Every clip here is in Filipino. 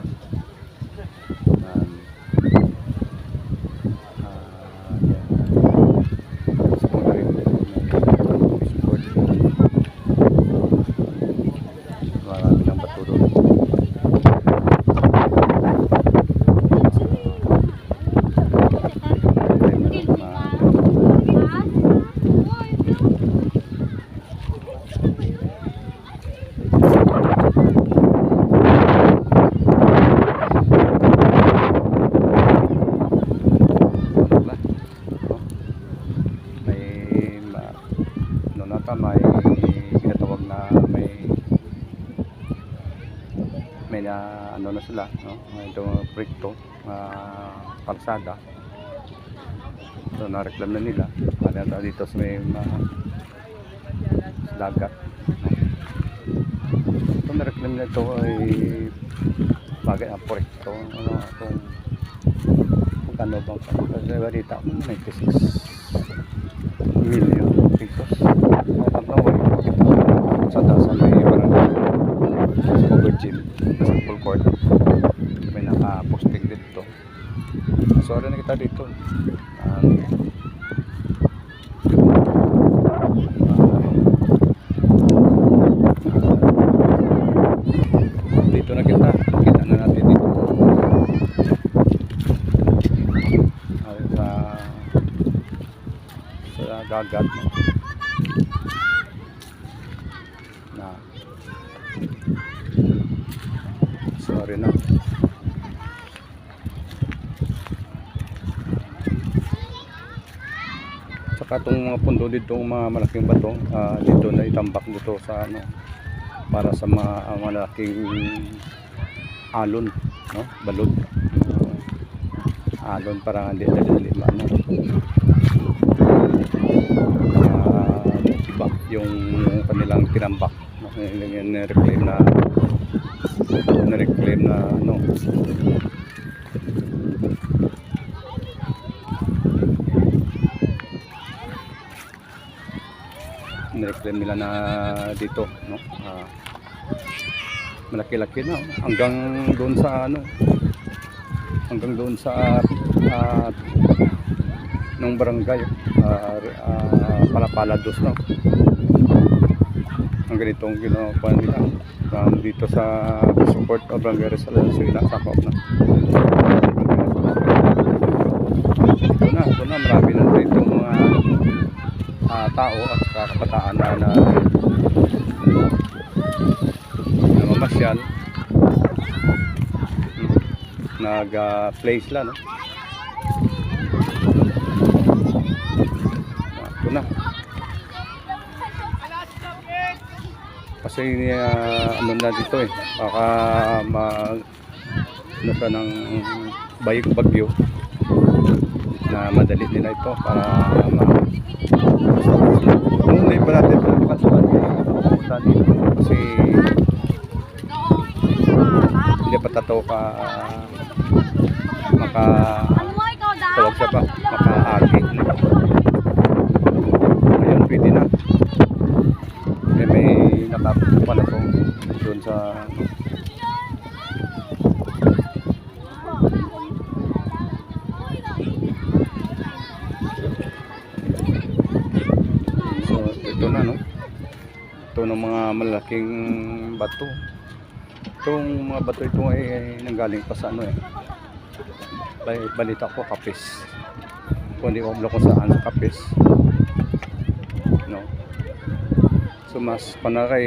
Yan. Yan. Sa mga rin support. Marami ng bato doon. May tinatawag na may na ano na sila, no? Ito proyekto kalsada. So na-reclaim na nila. Ano dito sa may dagat. Ito na-reclaim na ito ay bagay ang proyekto. Ano kung ano bang kasi balita ko 96 million pesos. Sa may barangay sa Virgin sa full court may naka-posting dito. So na kita dito dito na kita na natin dito sa dagat na sorry na saka itong mga pundo dito mga malaking bato dito na itambak dito sa ano para sa mga malaking alon, no? Balod alon para hindi dali ano iba yung kanilang tinambak na-reclaim na ano na-reclaim nila na dito, no? Malaki-laki na hanggang doon sa ano nung barangay Palapalados na ang ganitong ginawa nila dito sa support of barangay Rizal sila sakop na ito na marami na dito mga tao at kabataan na mamasyal nag-play sila, no? Ito na kasi ano na dito baka ano ka ng bagyo na madali nila ito para hindi pa natin kasi hindi pa tato ka tawag siya pa makaagi ayun pwede na may natapos pa na ito doon sa so ito na, no? Ito ng mga malaking bato. Itong mga bato ito ay nanggaling pa sa ano balita ko Kapis. Kung hindi ko ko saan sa Kapis, no? So mas panakay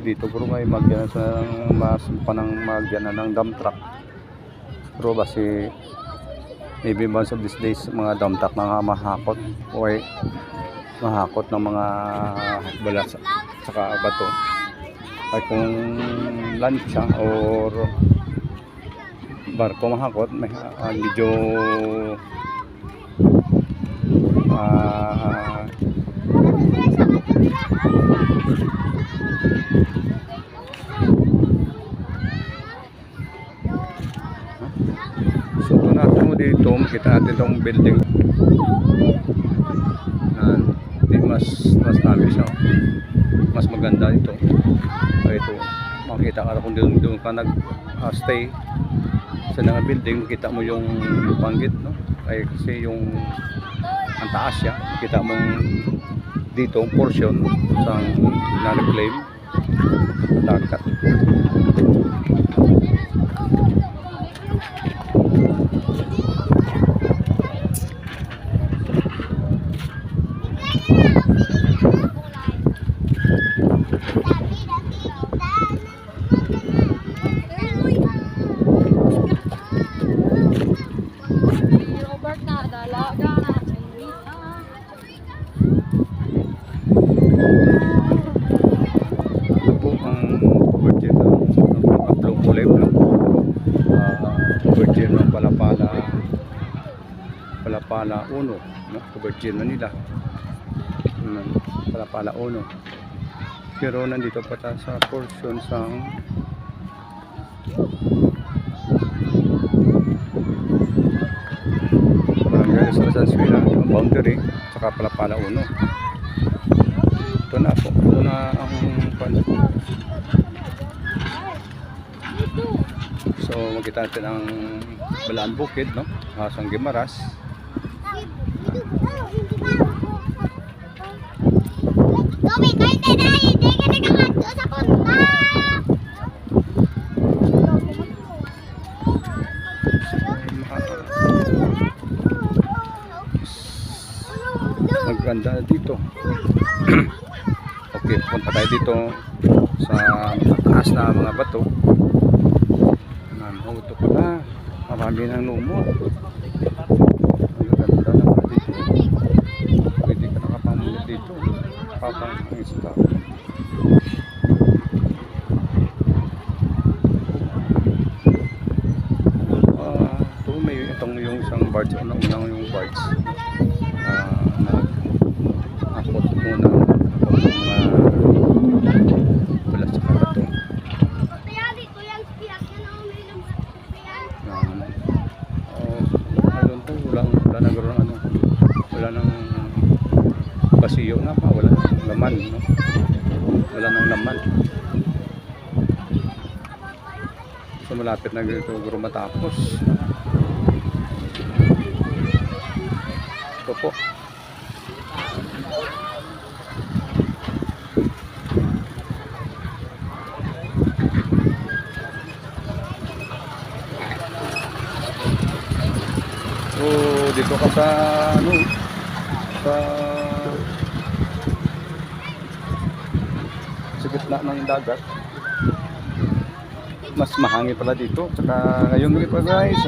dito bro may magyan sa mas panang magyan ng dump truck. Pero kasi maybe most of these days mga dump truck na mahakot o ay mahakot ng mga balat saka bato. Ay kung lancha or barko mahakot may medyo so ito na ito dito makita natin itong building mas namin siya mas maganda ito. Ito makita ka kung doon ka nag stay sa mga building, makita mo yung banggit, no? Ay kasi yung ang taas siya, makita mo dito ang portion sa na-reclaim dagat. Robert na dalaga. Ito po ang virgin ng tatlong kulay blue. Virgin ng Palapala Uno, no? Virgin na nila. Palapala Uno. Pero nandito pa tayo sa portion sa Barangay San Suela, boundary, saka Palapala Uno. Ito na po. Ito na ang so makita natin ang Balaan Bukid, no? Sang Gimaras. Maganda dito. Okay, punta tayo dito sa taas na mga bato. Ito pala, marami ng lumot. Ang ganda naman dito. Pwede ka nakapamulot dito. Papang-isla. Ito may itong yung isang barge. Unang yung barge. Akot muna. Wala sa kabato. Wala nang basiyo na pa, wala nang laman, no? Wala nang laman. So malapit na siguro matapos. Ito po. So dito ka sa ano, sa gitna ng dagat. Mas mahangin pala dito. Saka ngayon ulit pa guys,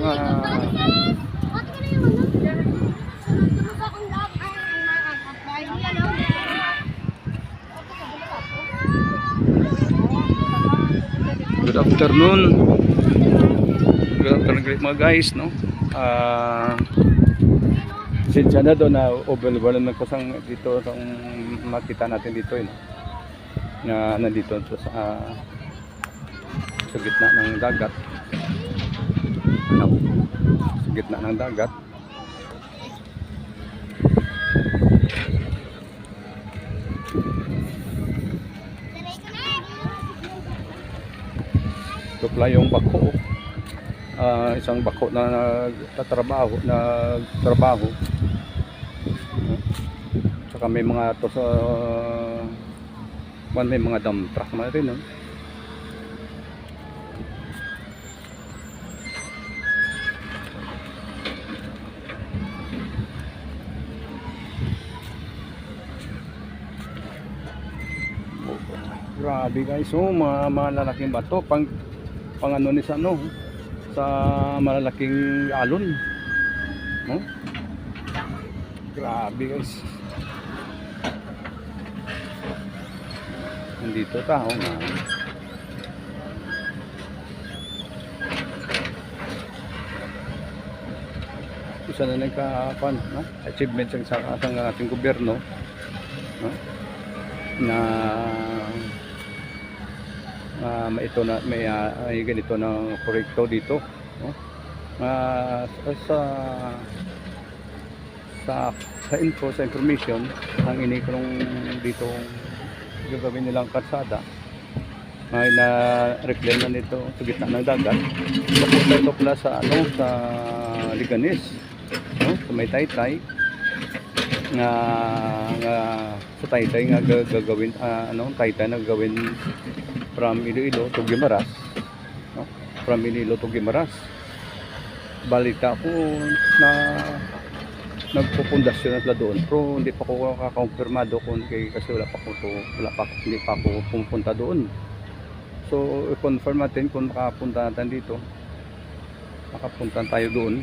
good afternoon. Good afternoon mga guys, no? Sinsya na doon na overwhelmed na kusang dito itong makita natin dito na nandito sa gitna ng dagat, sa gitna ng dagat. Ito pala yung bako, isang bako na nagtatrabaho, saka may mga to sa may mga dump truck na rin, no? Grabe guys, mga malalaking bato pang ano ni sa ano, sa malalaking alon, no? Grabe guys. Nandito tao na. Isa na nagka-pan, no? Achievement sa ating gobyerno, no? Na ito na may ganito na proyekto dito, no? Sa info, sa information, ang inikrong dito gagawin nilang kalsada, ay na-reclaim na nito sa gitna ng dagat. Papunta ito pala sa sa Liganes, no? Sa may Taytay nga sa Taytay nga gagawin Taytay na gagawin from Iloilo to Guimaras, no? From Iloilo to Guimaras. Balita ko na nagpupundasyon na sila doon, pero hindi pa ko kakakumpirmado kasi hindi pa ako pumunta doon. So i-confirm natin kung makapunta natin dito, makapunta tayo doon.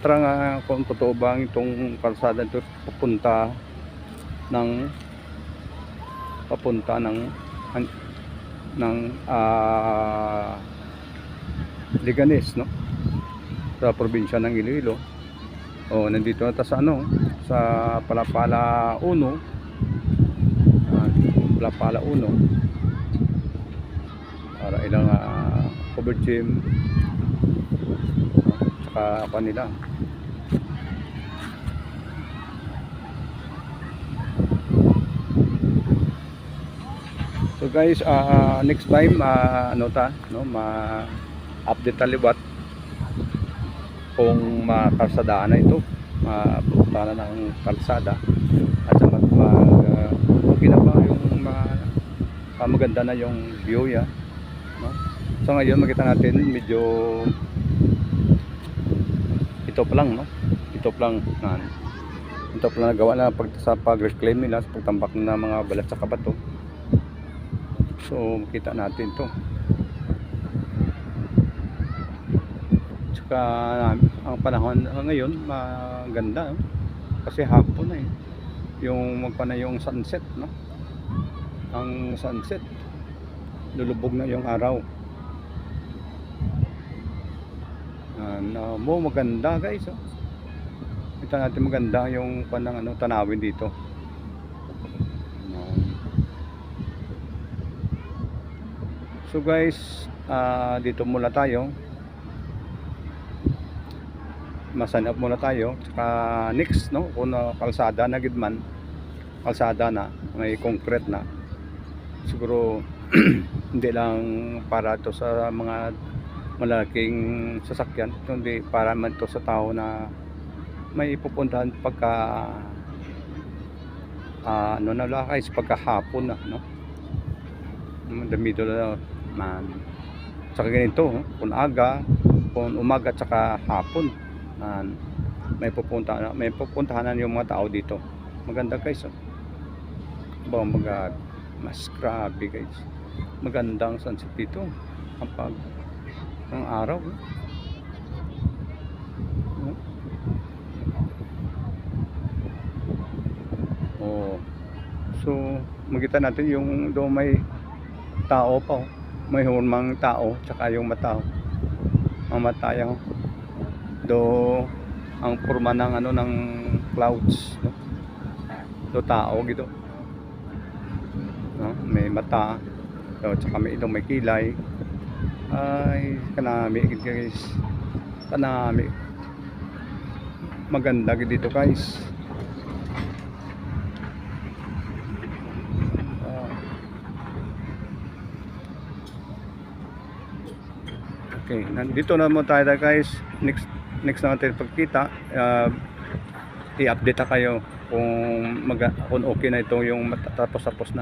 Tara nga kung totoo ba itong kalsada ito papunta ng Liganes, no? Sa probinsya ng Iloilo. Nandito na tayo sa Palapala 1. Palapala 1. Para ilang covered gym saka kanila. So guys, next time ma-update talibat kung makalsadaan na ito, mapunta na ng kalsada at saka okay na ba yung maganda na yung view ya, no? So ngayon makita natin medyo ito pa lang nagawa na sa pag-reclaim nila sa pagtambak ng mga balat sa kabato. So makita natin to. Tsaka ang panahon ngayon maganda, no? Kasi hapon na yung yung sunset, no? Ang sunset, lulubog na yung araw. Maganda guys, oh. Kita natin maganda yung tanawin dito. So guys, dito muna tayo. Masanap muna tayo. Tsaka next, no, kung kalsada na gidman, kalsada na, may concrete na. Siguro hindi lang para to sa mga malaking sasakyan, kundi para man to sa tao na may pupuntahan pagka pagkahapon na, no? The middle man. Saka ganito, kung aga, kung umaga tsaka hapon, may pupuntahan yung mga tao dito. Maganda guys, oh. Mas grabe guys, magandang sunset dito kapag ng araw, so makita natin yung doon may tao pa, may humang tao, tsaka yung mamatayang do ang forma ng ng clouds, no? Do tao gitu, no? May mata, so, tsaka may itong may kilay. Ay kanami guys, kanami maganda dito guys. Okay, nandito na mo tayo guys. Next natin pagkita, i-update na kayo kung okay na ito yung matapos na.